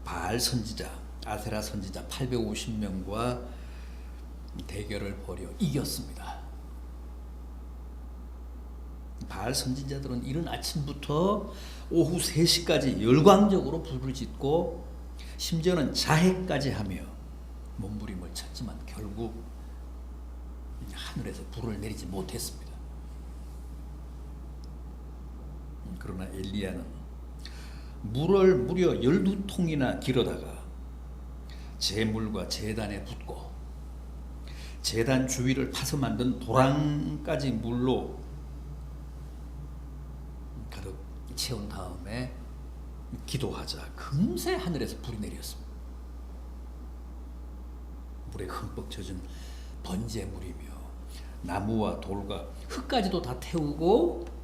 바알 선지자, 아세라 선지자 850명과 대결을 벌여 이겼습니다. 바알 선지자들은 이른 아침부터 오후 3시까지 열광적으로 불을 짓고 심지어는 자해까지 하며 몸부림을 쳤지만 결국 하늘에서 불을 내리지 못했습니다. 그러나 엘리야는 물을 무려 12통이나 길어다가 제물과 제단에 붓고 제단 주위를 파서 만든 도랑까지 물로 가득 채운 다음에 기도하자 금세 하늘에서 불이 내렸습니다. 물에 흠뻑 젖은 번제물이며 나무와 돌과 흙까지도 다 태우고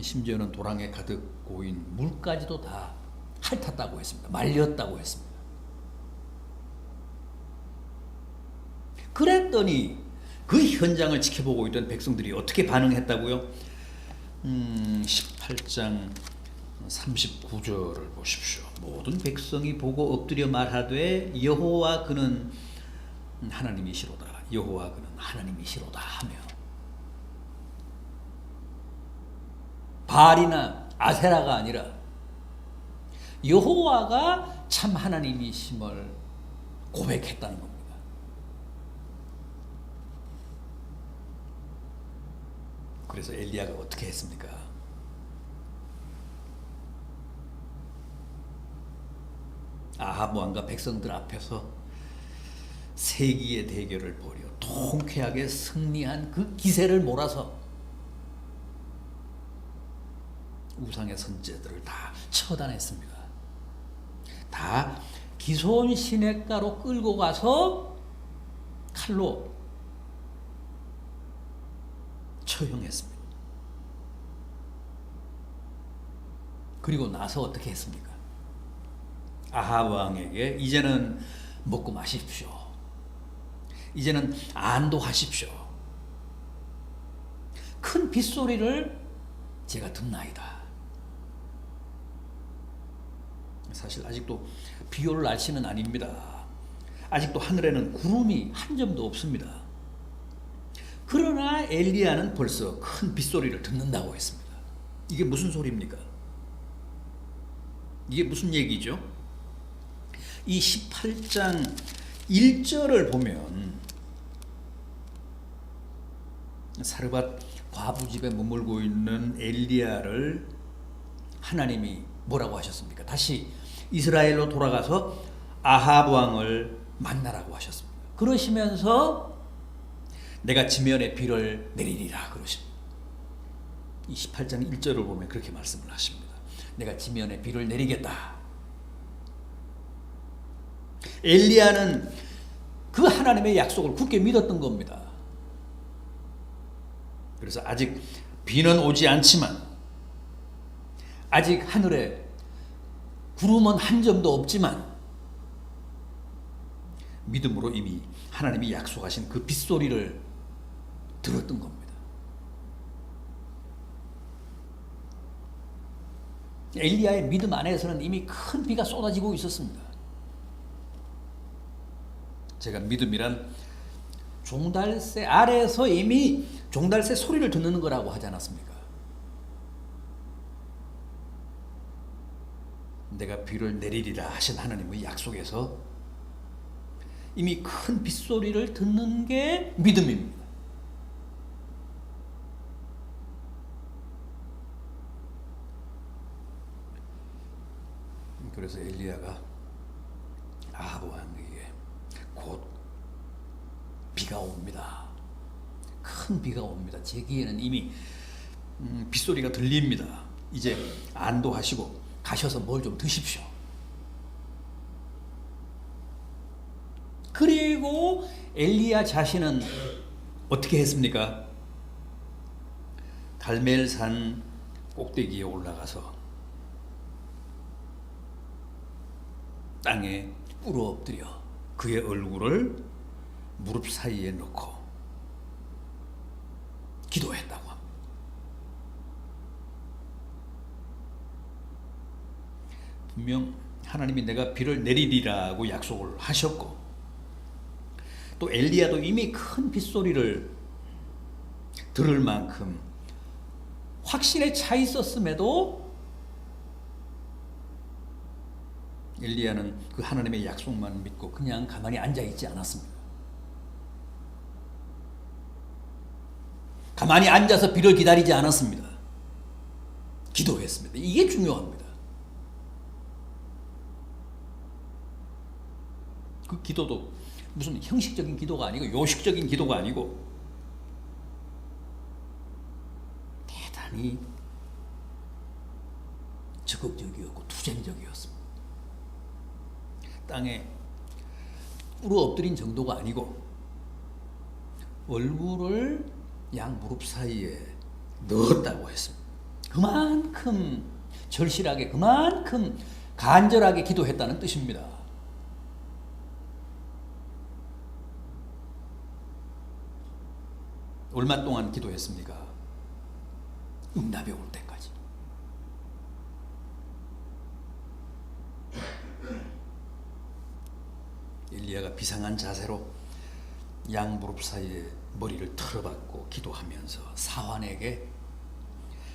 심지어는 도랑에 가득 고인 물까지도 다 핥았다고 했습니다. 말렸다고 했습니다. 그랬더니 그 현장을 지켜보고 있던 백성들이 어떻게 반응했다고요? 18장 39절을 보십시오. 모든 백성이 보고 엎드려 말하되 여호와 그는 하나님이시로다. 여호와 그는 하나님이시로다 하며 바알이나 아세라가 아니라 여호와가 참 하나님이심을 고백했다는 겁니다. 그래서 엘리야가 어떻게 했습니까? 아합 왕과 백성들 앞에서 세기의 대결을 벌여 통쾌하게 승리한 그 기세를 몰아서 우상의 선제들을 다 처단했습니다. 다 기손 시냇가로 끌고 가서 칼로 처형했습니다. 그리고 나서 어떻게 했습니까? 아합 왕에게 이제는 먹고 마십시오. 이제는 안도하십시오. 큰 빗소리를 제가 듣나이다. 사실 아직도 비올 날씨는 아닙니다. 아직도 하늘에는 구름이 한 점도 없습니다. 그러나 엘리야는 벌써 큰 빗소리를 듣는다고 했습니다. 이게 무슨 소리입니까? 이게 무슨 얘기죠? 이 18장 1절을 보면 사르밧 과부 집에 머물고 있는 엘리야를 하나님이 뭐라고 하셨습니까? 다시 이스라엘로 돌아가서 아합 왕을 만나라고 하셨습니다. 그러시면서 내가 지면에 비를 내리리라 그러십니다. 이 18장 1절을 보면 그렇게 말씀을 하십니다. 내가 지면에 비를 내리겠다. 엘리야는 그 하나님의 약속을 굳게 믿었던 겁니다. 그래서 아직 비는 오지 않지만 아직 하늘에 구름은 한 점도 없지만 믿음으로 이미 하나님이 약속하신 그 빗소리를 들었던 겁니다. 엘리야의 믿음 안에서는 이미 큰 비가 쏟아지고 있었습니다. 제가 믿음이란 종달새 아래에서 이미 종달새 소리를 듣는 거라고 하지 않았습니까? 내가 비를 내리리라 하신 하나님의 약속에서 이미 큰 빗소리를 듣는 게 믿음입니다. 그래서 엘리야가 아합 왕에게 곧 비가 옵니다. 큰 비가 옵니다. 제 귀에는 이미 빗소리가 들립니다. 이제 안도하시고 가셔서 뭘 좀 드십시오. 그리고 엘리야 자신은 어떻게 했습니까? 갈멜산 꼭대기에 올라가서 땅에 꿇어 엎드려 그의 얼굴을 무릎 사이에 놓고 기도했다고 합니다. 분명 하나님이 내가 비를 내리리라고 약속을 하셨고, 또 엘리야도 이미 큰 빗소리를 들을 만큼 확신에 차 있었음에도 엘리야는 그 하나님의 약속만 믿고 그냥 가만히 앉아 있지 않았습니다. 가만히 앉아서 비를 기다리지 않았습니다. 기도했습니다. 이게 중요합니다. 그 기도도 무슨 형식적인 기도가 아니고 요식적인 기도가 아니고 대단히 적극적이었고 투쟁적이었습니다. 땅에 꿇어 엎드린 정도가 아니고 얼굴을 양 무릎 사이에 넣었다고 했습니다. 그만큼 절실하게, 그만큼 간절하게 기도했다는 뜻입니다. 얼마 동안 기도했습니까? 응답이 올 때까지. 엘리야가 비상한 자세로 양 무릎 사이에 머리를 틀어박고 기도하면서 사환에게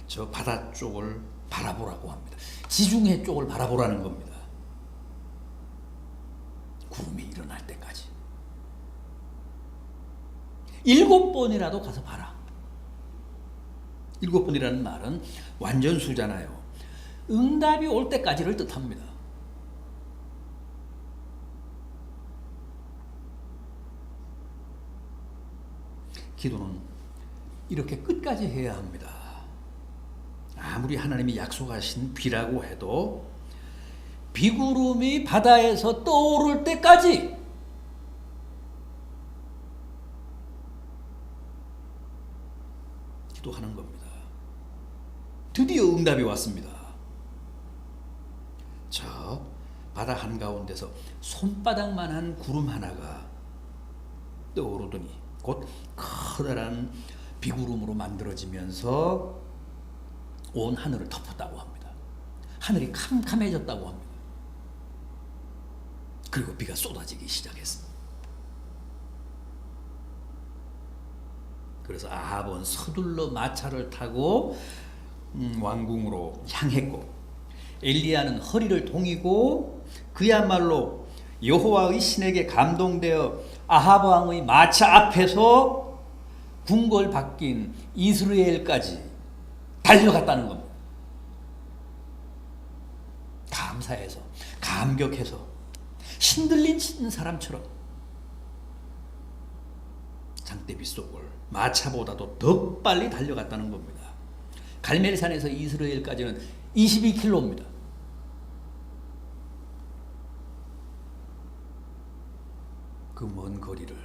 저 바다 쪽을 바라보라고 합니다. 지중해 쪽을 바라보라는 겁니다. 구름이 일어날 때까지 7번이라도 가서 봐라. 7번이라는 말은 완전수잖아요. 응답이 올 때까지를 뜻합니다. 기도는 이렇게 끝까지 해야 합니다. 아무리 하나님이 약속하신 비라고 해도 비구름이 바다에서 떠오를 때까지 기도하는 겁니다. 드디어 응답이 왔습니다. 저 바다 한가운데서 손바닥만한 구름 하나가 떠오르더니 곧 커다란 비구름으로 만들어지면서 온 하늘을 덮었다고 합니다. 하늘이 캄캄해졌다고 합니다. 그리고 비가 쏟아지기 시작했습니다. 그래서 아합은 서둘러 마차를 타고 왕궁으로 향했고, 엘리야는 허리를 동이고 그야말로 여호와의 신에게 감동되어 아합 왕의 마차 앞에서 궁궐 바뀐 이스라엘까지 달려갔다는 겁니다. 감사해서, 감격해서, 신들린 사람처럼 장대비 속을 마차보다도 더 빨리 달려갔다는 겁니다. 갈멜산에서 이스라엘까지는 22km입니다. 그 먼 거리를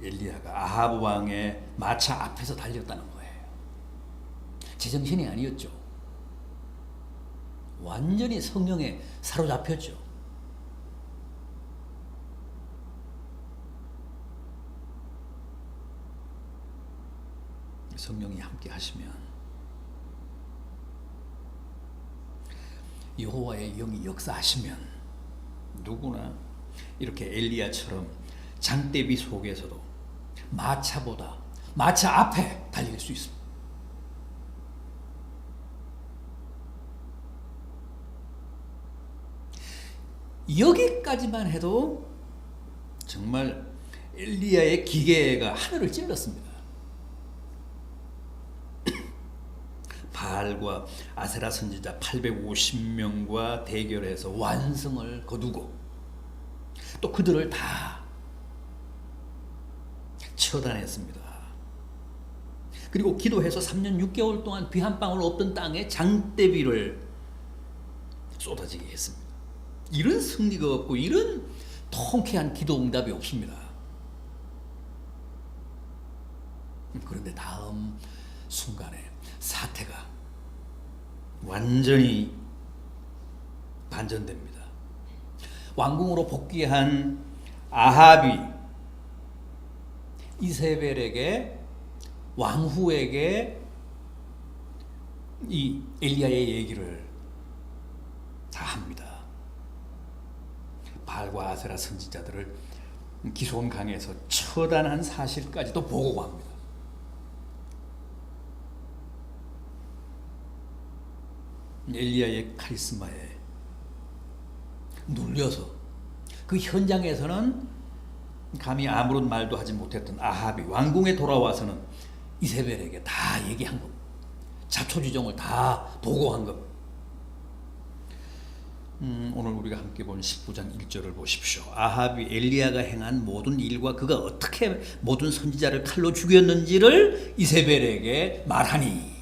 엘리야가 아합 왕의 마차 앞에서 달렸다는 거예요. 제정신이 아니었죠. 완전히 성령에 사로잡혔죠. 성령이 함께 하시면, 여호와의 영이 역사하시면 누구나 이렇게 엘리야처럼 장대비 속에서도 마차보다 마차 앞에 달릴 수 있습니다. 여기까지만 해도 정말 엘리야의 기계가 하늘을 찔렀습니다. 바알과 아세라 선지자 850명과 대결해서 완성을 거두고 또 그들을 다 처단했습니다. 그리고 기도해서 3년 6개월 동안 비 한 방울 없던 땅에 장대비를 쏟아지게 했습니다. 이런 승리가 없고 이런 통쾌한 기도 응답이 없습니다. 그런데 다음 순간에 사태가 완전히 반전됩니다. 왕궁으로 복귀한 아합이 이세벨에게, 왕후에게 이 엘리야의 얘기를 다 합니다. 바알과 아세라 선지자들을 기손 강에서 처단한 사실까지도 보고가 합니다. 엘리야의 카리스마에 눌려서 그 현장에서는 감히 아무런 말도 하지 못했던 아합이 왕궁에 돌아와서는 이세벨에게 다 얘기한 겁니다. 자초지종을 다 보고한 겁니다. 오늘 우리가 함께 본 19장 1절을 보십시오. 아합이 엘리야가 행한 모든 일과 그가 어떻게 모든 선지자를 칼로 죽였는지를 이세벨에게 말하니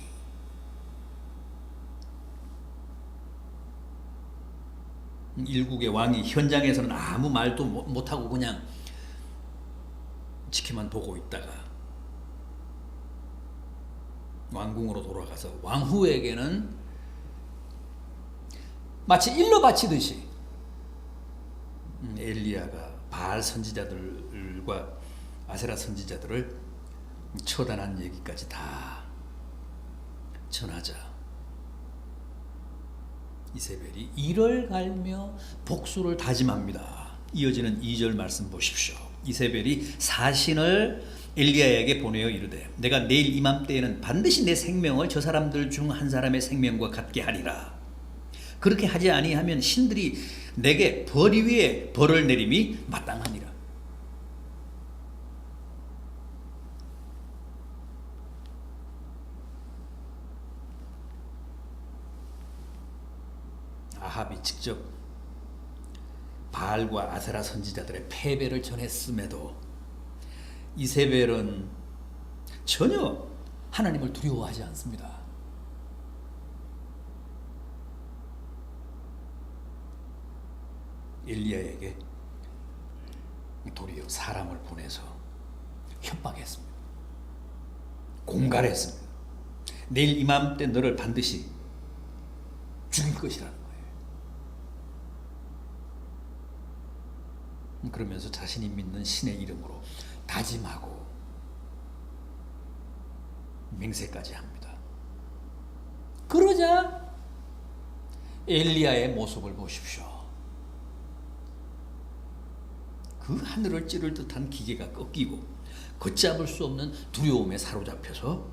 일국의 왕이 현장에서는 아무 말도 못하고 그냥 지켜만 보고 있다가 왕궁으로 돌아가서 왕후에게는 마치 일러 바치듯이 엘리야가 바알 선지자들과 아세라 선지자들을 처단한 얘기까지 다 전하자 이세벨이 이를 갈며 복수를 다짐합니다. 이어지는 2절 말씀 보십시오. 이세벨이 사신을 엘리야에게 보내어 이르되 내가 내일 이맘때에는 반드시 내 생명을 저 사람들 중 한 사람의 생명과 같게 하리라. 그렇게 하지 아니하면 신들이 내게 벌 위에 벌을 내림이 마땅하니라. 아합이 직접 바알과 아세라 선지자들의 패배를 전했음에도 이세벨은 전혀 하나님을 두려워하지 않습니다. 엘리야에게 도리어 사람을 보내서 협박했습니다. 공갈했습니다. 내일 이맘때 너를 반드시 죽일 것이라는 거예요. 그러면서 자신이 믿는 신의 이름으로 다짐하고 맹세까지 합니다. 그러자 엘리야의 모습을 보십시오. 그 하늘을 찌를 듯한 기계가 꺾이고 걷잡을 수 없는 두려움에 사로잡혀서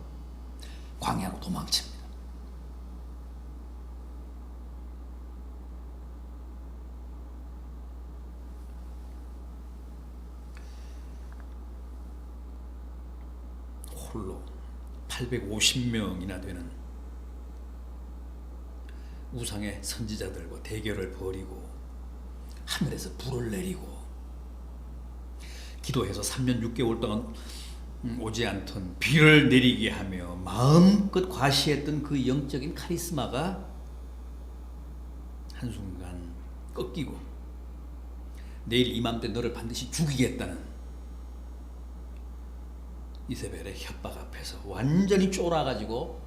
광야로 도망칩니다. 홀로 850명이나 되는 우상의 선지자들과 대결을 벌이고 하늘에서 불을 내리고 기도해서 3년 6개월 동안 오지 않던 비를 내리게 하며 마음껏 과시했던 그 영적인 카리스마가 한순간 꺾이고 내일 이맘때 너를 반드시 죽이겠다는 이세벨의 협박 앞에서 완전히 쫄아가지고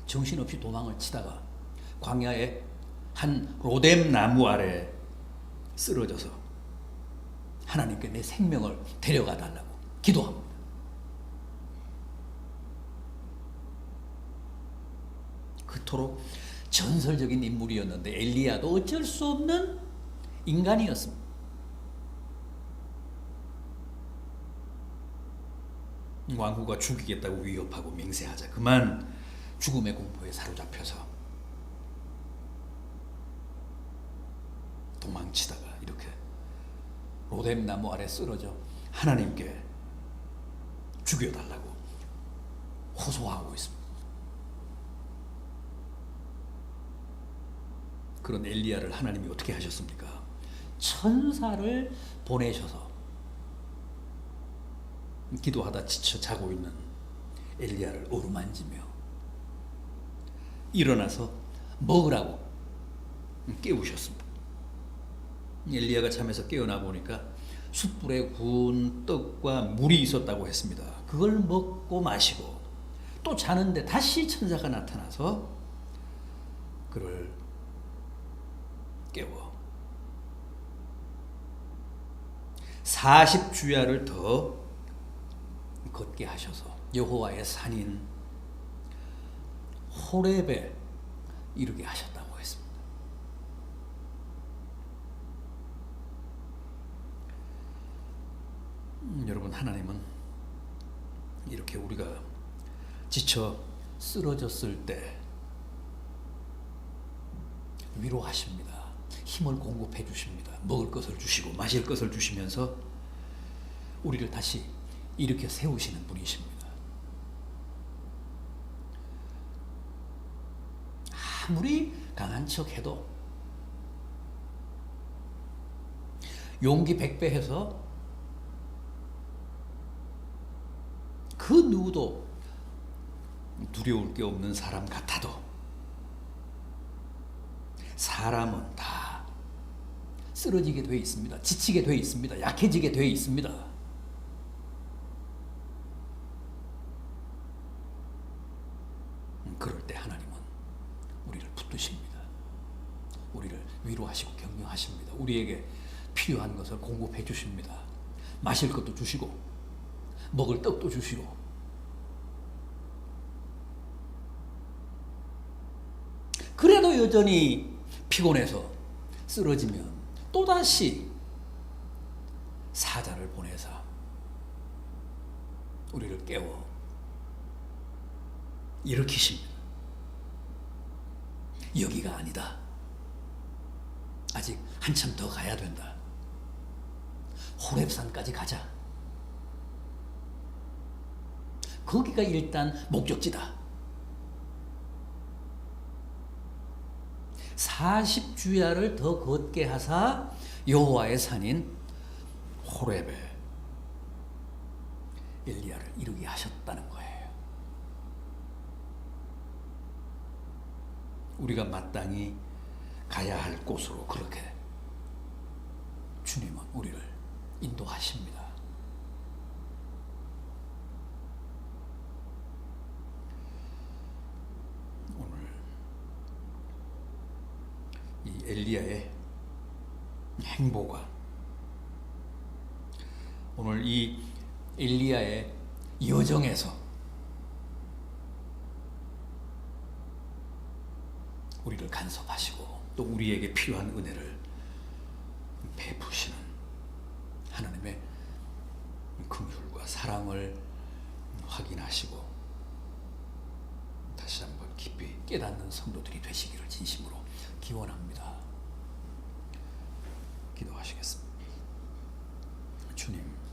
정신없이 도망을 치다가 광야의 한 로뎀 나무 아래 쓰러져서 하나님께 내 생명을 데려가 달라고 기도합니다. 그토록 전설적인 인물이었는데 엘리야도 어쩔 수 없는 인간이었습니다. 왕후가 죽이겠다고 위협하고 맹세하자 그만 죽음의 공포에 사로잡혀서 도망치다가 이렇게 로뎀 나무 아래 쓰러져 하나님께 죽여달라고 호소하고 있습니다. 그런 엘리야를 하나님이 어떻게 하셨습니까? 천사를 보내셔서 기도하다 지쳐 자고 있는 엘리야를 어루만지며 일어나서 먹으라고 깨우셨습니다. 엘리야가 잠에서 깨어나 보니까 숯불에 구운 떡과 물이 있었다고 했습니다. 그걸 먹고 마시고 또 자는데 다시 천사가 나타나서 그를 깨워 40주야를 더 걷게 하셔서 여호와의 산인 호렙에 이루게 하셨다고 했습니다. 여러분, 하나님은 이렇게 우리가 지쳐 쓰러졌을 때 위로하십니다. 힘을 공급해 주십니다. 먹을 것을 주시고 마실 것을 주시면서 우리를 다시 일으켜 세우시는 분이십니다. 아무리 강한 척해도 용기 100배해서 그 누구도 두려울 게 없는 사람 같아도 사람은 다 쓰러지게 되어 있습니다. 지치게 되어 있습니다. 약해지게 되어 있습니다. 그럴 때 하나님은 우리를 붙드십니다. 우리를 위로하시고 격려하십니다. 우리에게 필요한 것을 공급해 주십니다. 마실 것도 주시고 먹을 떡도 주시고. 그래도 여전히 피곤해서 쓰러지면 또다시 사자를 보내서 우리를 깨워 일으키십니다. 여기가 아니다. 아직 한참 더 가야 된다. 호렙산까지 가자. 거기가 일단 목적지다. 40주야를 더 걷게 하사 여호와의 산인 호렙에 엘리야를 이루게 하셨다는 거예요. 우리가 마땅히 가야 할 곳으로 그렇게 주님은 우리를 인도하십니다. 오늘 이 엘리야의 행보가, 오늘 이 엘리야의 여정에서 우리를 간섭하시고 또 우리에게 필요한 은혜를 베푸시는 하나님의 긍휼과 사랑을 확인하시고 다시 한번 깊이 깨닫는 성도들이 되시기를 진심으로 기원합니다. 기도하시겠습니다. 주님,